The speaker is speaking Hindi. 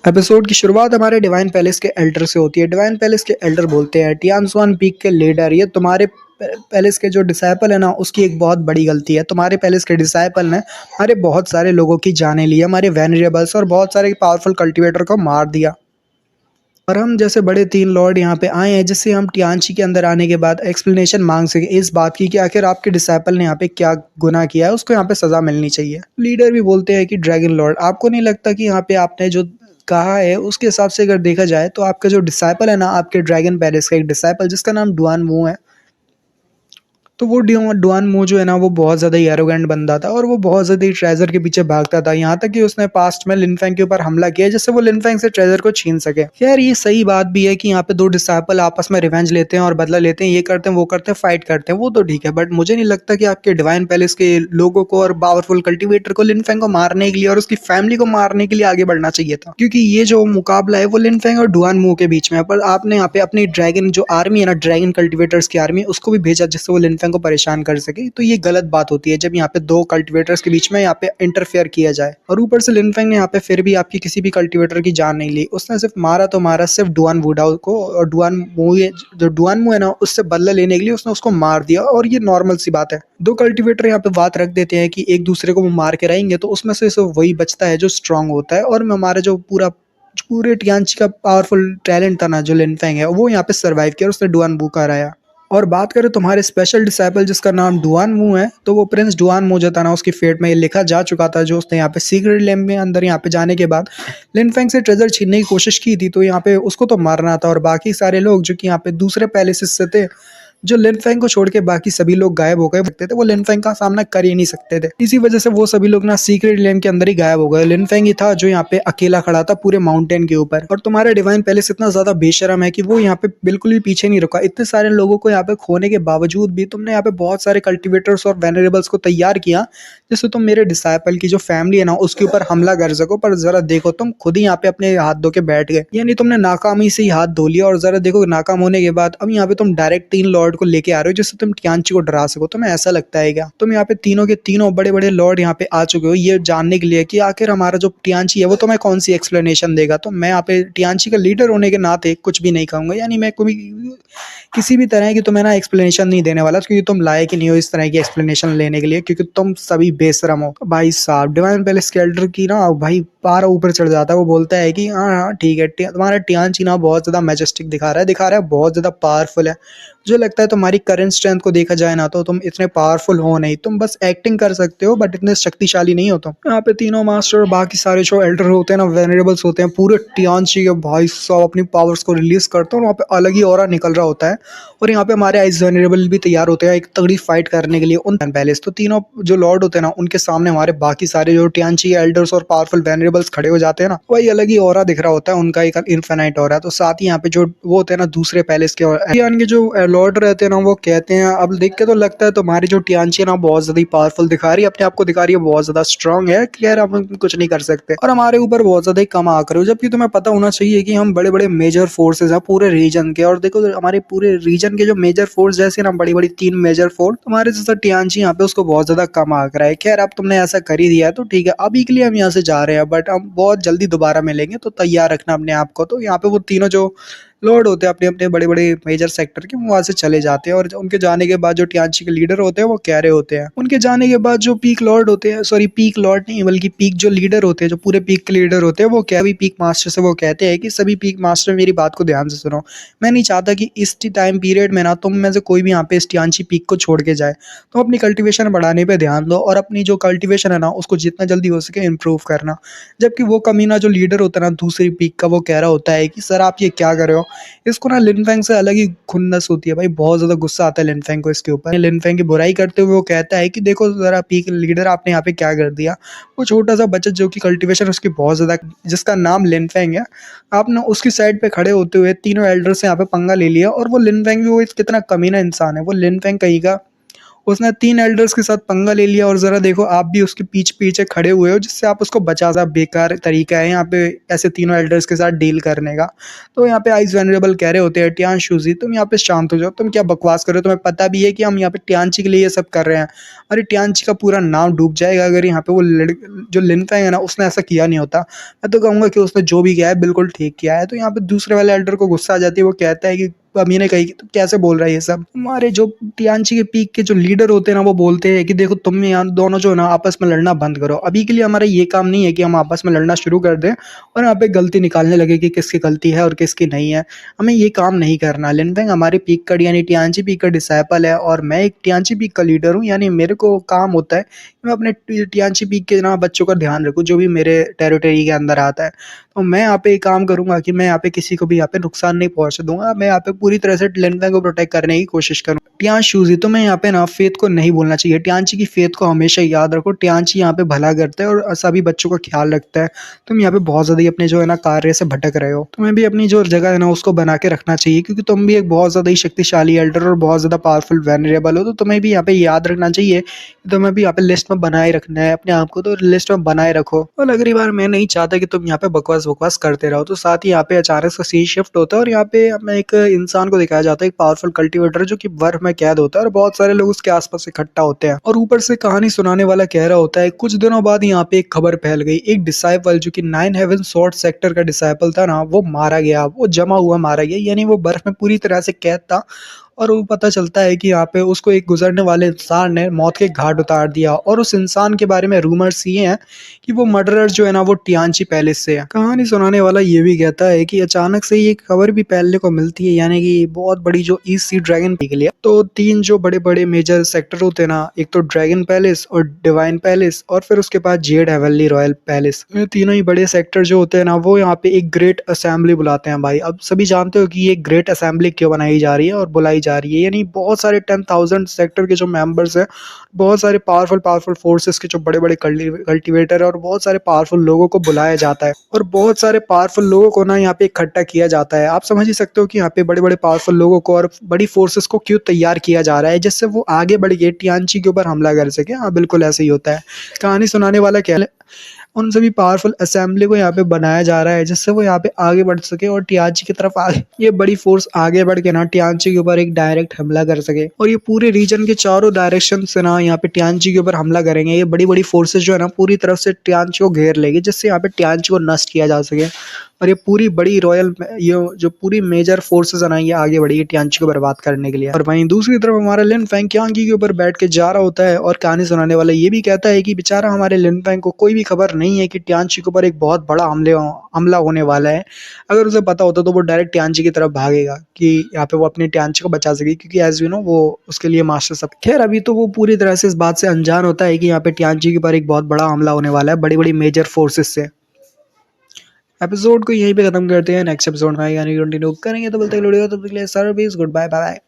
एपिसोड की शुरुआत हमारे डिवाइन पैलेस के एल्डर से होती है। डिवाइन पैलेस के एल्डर बोलते हैं, टियानसुआन पीक के लीडर, ये तुम्हारे पैलेस के जो डिसाइपल है ना, उसकी एक बहुत बड़ी गलती है। तुम्हारे पैलेस के डिसाइपल ने हमारे बहुत सारे लोगों की जानें ली, हमारे वेनरेबल्स और बहुत सारे पावरफुल कल्टिवेटर को मार दिया। और हम जैसे बड़े तीन लॉर्ड यहाँ पे आए हैं, जिससे हम टियांची के अंदर आने के बाद एक्सप्लेनेशन मांग सके इस बात की कि आखिर आपके डिसाइपल ने यहाँ पे क्या गुनाह किया है, उसको यहाँ पे सजा मिलनी चाहिए। लीडर भी बोलते हैं कि ड्रैगन लॉर्ड, आपको नहीं लगता कि यहाँ पे आपने जो कहा है उसके हिसाब से अगर देखा जाए तो आपका जो डिसाइपल है ना, आपके ड्रैगन पैलेस का एक डिसाइपल जिसका नाम डुआन वू है, तो वो डुआन मो जो है ना, वो बहुत ज़्यादा ही एरोगेंट बंदा था और वो बहुत ज़्यादा ही ट्रेजर के पीछे भागता था। यहाँ तक कि उसने पास्ट में लिनफेंग के ऊपर हमला किया जिससे वो लिनफेंग से ट्रेजर को छीन सके। खैर, ये सही बात भी है कि यहाँ पे दो डिसाइपल आपस में रिवेंज लेते हैं और बदला लेते हैं, ये करते हैं वो करते हैं, फाइट करते हैं, वो तो ठीक है। बट मुझे नहीं लगता कि आपके डिवाइन पैलेस के लोगों को और पावरफुल कल्टिवेटर को लिनफेंग को मारने के लिए और उसकी फैमिली को मारने के लिए आगे बढ़ना चाहिए था, क्योंकि ये जो मुकाबला है वो लिनफेंग और डुआन मू के बीच में है। पर आपने यहाँ पे अपनी ड्रैगन जो आर्मी है ना, ड्रैगन कल्टिवेटर्स की आर्मी, उसको भी भेजा जिससे वो लिनफेंग को परेशान कर सके। तो ये गलत बात होती है जब यहाँ पे दो कल्टिवेटर्स के बीच में यहाँ पे इंटरफेयर किया जाए। और ऊपर से लिनफेंग ने यहाँ पे फिर भी आपकी किसी भी कल्टिवेटर की जान नहीं ली, उसने सिर्फ मारा तो मारा सिर्फ डुआन वुडाउ को, और डुआन मू, जो डुआन मू है ना, उससे बदला लेने के लिए उसने उसको मार दिया। और ये नॉर्मल सी बात है, दो कल्टिवेटर यहाँ पे बात रख देते हैं कि एक दूसरे को वो मार के रहेंगे तो उसमें से सिर्फ वही बचता है जो स्ट्रांग होता है। और हमारा जो पूरे टियांची का पावरफुल टैलेंट था ना, जो लिनफेंग है, वो यहाँ पे सर्वाइव किया और उसने डुआन वू का हराया। और बात करें तुम्हारे स्पेशल डिसाइपल जिसका नाम डुआन मू है, तो वो प्रिंस डुआन मू जो था ना, उसकी फेट में ये लिखा जा चुका था, जो उसने यहाँ पे सीक्रेट लैम्प में अंदर यहाँ पे जाने के बाद लिनफेंग से ट्रेजर छीनने की कोशिश की थी, तो यहाँ पे उसको तो मारना था। और बाकी सारे लोग जो कि यहाँ पे दूसरे पैलेसेस से थे, जो लिनफेंग को छोड़ के बाकी सभी लोग गायब हो गए थे, वो लिनफेंग का सामना कर ही नहीं सकते थे। इसी वजह से वो सभी लोग ना सीक्रेट लैम्प के अंदर ही गायब हो गए। लिनफेंग ही था जो यहाँ पे अकेला खड़ा था पूरे माउंटेन के ऊपर। और तुम्हारा डिवाइन पैलेस इतना ज्यादा बेशरम है कि वो यहाँ पे बिल्कुल भी पीछे नहीं रुका। इतने सारे लोगों को यहाँ पे खोने के बावजूद भी तुमने यहाँ पे बहुत सारे कल्टिवेटर्स और वेनरेबल्स को तैयार किया जिससे तुम मेरे डिसाइपल की जो फैमिली है ना, उसके ऊपर हमला कर सको। पर जरा देखो, तुम खुद ही यहाँ पे अपने हाथ धो के बैठ गए, यानी तुमने नाकामी से ही हाथ धो लिया। और जरा देखो, नाकाम होने के बाद अब यहाँ पे तुम डायरेक्ट तीन लॉर्ड को लेके आ रहे हो जिससे तुम टियांची को डरा सको। तुम्हें ऐसा लगता है क्या? तुम यहाँ पे तीनों के तीनों बड़े बड़े लॉर्ड यहाँ पे आ चुके हो ये जानने के लिए कि आखिर हमारा जो टियांची है वो तुम्हें कौन सी एक्सप्लेनेशन देगा। तो मैं यहाँ पे टियांची का लीडर होने के नाते कुछ भी नहीं कहूंगा, यानी मैं कोई किसी भी तरह की तुम्हें ना एक्सप्लेनेशन नहीं देने वाला, क्योंकि तुम लायक ही नहीं हो इस तरह की एक्सप्लेनेशन लेने के लिए, क्योंकि तुम सभी बेशरम हो। भाई साहब, डिवाइन पैलेस के एल्डर की ना भाई पारा ऊपर चढ़ जाता है। वो बोलता है कि हाँ हाँ ठीक है, तुम्हारा टियांची ना बहुत ज्यादा मैजेस्टिक दिखा रहा है, बहुत ज्यादा पावरफुल है। मुझे लगता है तुम्हारी करंट स्ट्रेंथ को देखा जाए ना, तो तुम इतने पावरफुल हो नहीं, तुम बस एक्टिंग कर सकते हो, बट इतने शक्तिशाली नहीं हो तुम। यहाँ पे तीनों मास्टर और बाकी सारे जो एल्डर होते हैं ना, वेनरेबल्स होते हैं, पूरे टियांची के भाई साहब अपनी पावर्स को रिलीज करते हैं और वहाँ पे अलग ही ऑरा निकल रहा होता है। और यहाँ पे हमारे आइस वेनरेबल भी तैयार होते हैं एक तगड़ी फाइट करने के लिए उन पैलेस। तो तीनों जो लॉर्ड होते हैं ना, उनके सामने हमारे बाकी सारे जो टियांची एल्डर्स और पावरफुल वेनरेबल्स खड़े हो जाते हैं ना, वही अलग ही ऑरा दिख रहा होता है उनका, एक इन्फिनाइट ऑरा। तो साथ ही यहाँ पे जो वो होते हैं ना दूसरे पैलेस के के जो लॉर्ड रहते हैं ना, वो कहते हैं, अब देख के तो लगता है तुम्हारी जो टियांची है ना बहुत ज्यादा पावरफुल दिखा रही है, अपने आप को दिखा रही है, बहुत ज्यादा स्ट्रांग है, क्लियर, हम कुछ नहीं कर सकते और हमारे ऊपर बहुत ज्यादा ही कम आ कर हो। जबकि तुम्हें पता होना चाहिए कि हम बड़े बड़े मेजर फोर्सेज हैं पूरे रीजन के। और देखो, हमारे पूरे रीजन के जो मेजर फोर्स जैसे ना, बड़ी बड़ी तीन मेजर फोर्स, तुम्हारे जैसा टियांची यहाँ पे उसको बहुत ज्यादा कम आ रहा है। खैर, अब तुमने ऐसा कर ही दिया है तो ठीक है, अभी के लिए हम यहाँ से जा रहे हैं, बट हम बहुत जल्दी दोबारा मिलेंगे, तो तैयार रखना अपने आप को। तो यहाँ पे वो तीनों जो लॉर्ड होते हैं अपने अपने बड़े बड़े मेजर सेक्टर के, वहां से चले जाते हैं। और उनके जाने के बाद जो टियांची के लीडर होते हैं वो कह रहे होते हैं, उनके जाने के बाद जो पीक लॉर्ड होते हैं, सॉरी पीक लॉर्ड नहीं बल्कि पीक जो लीडर होते हैं, जो पूरे पीक के लीडर होते हैं, वो क्या भी पीक मास्टर से वो कहते हैं कि सभी पीक मास्टर मेरी बात को ध्यान से सुनो। मैं नहीं चाहता कि इस टाइम पीरियड में ना तुम में से कोई भी यहाँ पे इस टियांची पीक को छोड़ के जाए। तुम अपनी कल्टिवेशन बढ़ाने पे ध्यान दो और अपनी जो कल्टिवेशन है ना, उसको जितना जल्दी हो सके इम्प्रूव करना। जबकि वो कमीना जो लीडर होता है ना दूसरी पीक का, वो कह रहा होता है कि सर आप ये क्या कर रहे हो। इसको ना लिनफेंग से अलग ही खुन्नस होती है भाई, बहुत ज्यादा गुस्सा आता है लिनफेंग को इसके ऊपर। लिनफेंग की बुराई करते हुए वो कहता है कि देखो जरा पीक लीडर, आपने यहाँ पे क्या कर दिया। वो छोटा सा बच्चा जो कि कल्टिवेशन उसकी बहुत ज्यादा, जिसका नाम लिनफेंग है, आपने उसकी साइड पे खड़े होते हुए तीनों एल्डर से यहाँ पे पंगा ले लिया। और वो लिनफेंग भी वो कितना कमीना इंसान है, वो लिनफेंग कहीं का उसने 3 एल्डर्स के साथ पंगा ले लिया और ज़रा देखो आप भी उसके पीछे खड़े हुए हो जिससे आप उसको बचा सा बेकार तरीका है यहाँ पे ऐसे तीनों एल्डर्स के साथ डील करने का। तो यहाँ पे आइस वेनरेबल कह रहे होते हैं टियांशुज़ी तुम यहाँ पे शांत हो जाओ, तुम क्या बकवास कर रहे हो? तुम्हें पता भी है कि हम यहाँ पे टियांची के लिए ये सब कर रहे हैं। अरे टियांची का पूरा नाम डूब जाएगा अगर यहाँ पे वो जो लिनफेंग है ना उसने ऐसा किया नहीं होता। मैं तो कहूँगा कि उसने जो भी किया है बिल्कुल ठीक किया है। तो यहाँ पे दूसरे वाले एल्डर को गुस्सा आ जाती है, वो कहता है कि अम्मी ने कही कि तू कैसे बोल रहा है ये सब। हमारे जो टियांची के पीक के जो लीडर होते हैं ना वो बोलते हैं कि देखो तुम यहाँ दोनों जो है ना आपस में लड़ना बंद करो। अभी के लिए हमारा ये काम नहीं है कि हम आपस में लड़ना शुरू कर दें और यहाँ पे गलती निकालने लगे कि किसकी गलती है और किसकी नहीं है। हमें ये काम नहीं करना। लिनफेंग हमारे पीक का यानी टियांची पीक का डिसाइपल है और मैं एक टियांची पीक का लीडर हूँ, यानी मेरे को काम होता है कि मैं अपने टियांची पीक के ना बच्चों का ध्यान रखूँ जो भी मेरे टेरिटरी के अंदर आता है। तो मैं यहाँ पे एक काम करूँगा कि मैं यहाँ पे किसी को भी यहाँ पे नुकसान नहीं पहुँचने दूँगा। मैं यहाँ पे पूरी तरह से लिनफेंग को प्रोटेक्ट करने की कोशिश करूँ। टियांशुज़ी तुम्हें यहाँ पे ना फ़ेथ को नहीं भूलना चाहिए। टियांची की फ़ेथ को हमेशा याद रखो। टियांची यहाँ पे भला करता है और सभी बच्चों का ख़्याल रखता है। तुम यहाँ पे बहुत ज़्यादा ही अपने जो है ना कार्य से भटक रहे हो। तुम्हें भी अपनी जो जगह है ना उसको बना के रखना चाहिए क्योंकि तुम भी एक बहुत ज़्यादा ही शक्तिशाली एल्डर और बहुत ज़्यादा पावरफुल वेनरेबल हो। तो तुम्हें भी यहाँ पे याद रखना चाहिए कि तुम्हें भी यहाँ पे लिस्ट में बनाए रखना है अपने आप को, तो लिस्ट में बनाए रखो। और अगली बार मैं नहीं चाहता कि तुम यहाँ पे बकवास करते रहो। तो साथ ही यहाँ पे अचानक से सीन शिफ्ट होता है और यहाँ पे हमें एक इंसान को दिखाया जाता है, एक पावरफुल कल्टीवेटर जो कि बर्फ में कैद होता है और बहुत सारे लोग उसके आसपास इकट्ठा होते हैं और ऊपर से कहानी सुनाने वाला कह रहा होता है कुछ दिनों बाद यहाँ पे एक खबर फैल गई, एक डिसाइपल जो कि 9 हेवन स्वॉर्ड सेक्टर का डिसाइपल था ना वो मारा गया, वो जमा हुआ मारा गया, यानी वो बर्फ में पूरी तरह से कैद था। और वो पता चलता है कि यहाँ पे उसको एक गुजरने वाले इंसान ने मौत के घाट उतार दिया और उस इंसान के बारे में रूमर्स ये हैं कि वो मर्डरर जो है ना वो टियांची पैलेस से है। कहानी सुनाने वाला ये भी कहता है कि अचानक से ये खबर भी फैलने को मिलती है, यानी कि बहुत बड़ी जो ईस्ट सी ड्रैगन के लिए तो 3 जो बड़े बड़े मेजर सेक्टर होते हैं ना, एक तो ड्रैगन पैलेस और डिवाइन पैलेस और फिर उसके बाद जेड हेवनली रॉयल पैलेस, ये तीनों ही बड़े सेक्टर जो होते हैं ना वो यहाँ पे एक ग्रेट असेंबली बुलाते हैं। भाई अब सभी जानते हो कि ये ग्रेट असेंबली क्यों बनाई जा रही है और बुलाई जा रही है, यानी बहुत सारे 10,000 सेक्टर के जो मेंबर्स हैं, बहुत सारे पावरफुल फोर्सेस के जो बड़े बड़े कल्टिवेटर है और बहुत सारे पावरफुल लोगों को बुलाया जाता है और बहुत सारे पावरफुल लोगों को ना यहाँ पे इकट्ठा किया जाता है। आप समझ ही सकते हो कि यहाँ पे बड़े बड़े पावरफुल लोगों को और बड़ी फोर्सेस को क्यों तैयार किया जा रहा है, जिससे वो आगे बढ़ के टियांची के ऊपर हमला कर सके। हाँ बिल्कुल ऐसे ही होता है। कहानी सुनाने वाला क्या उन सभी पावरफुल असेंबली को यहाँ पे बनाया जा रहा है जिससे वो यहाँ पे आगे बढ़ सके और टियांची की तरफ आगे ये बड़ी फोर्स आगे बढ़ के ना टियांची के ऊपर एक डायरेक्ट हमला कर सके और ये पूरे रीजन के चारों डायरेक्शन से ना यहाँ पे टियांची के ऊपर हमला करेंगे। ये बड़ी बड़ी फोर्सेस जो है ना पूरी तरफ से टियांची को घेर लेगी जिससे यहाँ पे टियांची को नष्ट किया जा सके और ये पूरी बड़ी रॉयल ये जो पूरी मेजर फोर्सेस है ना ये आगे बढ़ी टियांची को बर्बाद करने के लिए। और वहीं दूसरी तरफ हमारा लिनफेंग कियांगी के ऊपर बैठ के जा रहा होता है और कहानी सुनाने वाला ये भी कहता है कि बेचारा हमारे लिनफेंग को कोई भी खबर नहीं है कि टियांची के ऊपर एक बहुत बड़ा हमला होने वाला है। अगर उसे पता होता तो वो डायरेक्ट टियांची की तरफ भागेगा कि यहाँ पे वो अपनी टियांची को बचा सके क्योंकि एज यू नो वो उसके लिए मास्टर सब। खैर अभी तो वो पूरी तरह से इस बात से अनजान होता है कि यहाँ पे टियांची के ऊपर एक बहुत बड़ा हमला होने वाला है बड़ी बड़ी मेजर फोर्सेस से। एपिसोड को यहीं पे खत्म करते हैं, नेक्स्ट एपिसोड में यानी कंटिन्यू करेंगे। तो बोलते हैं तब तक के लिए सर्विस गुड बाय बाय।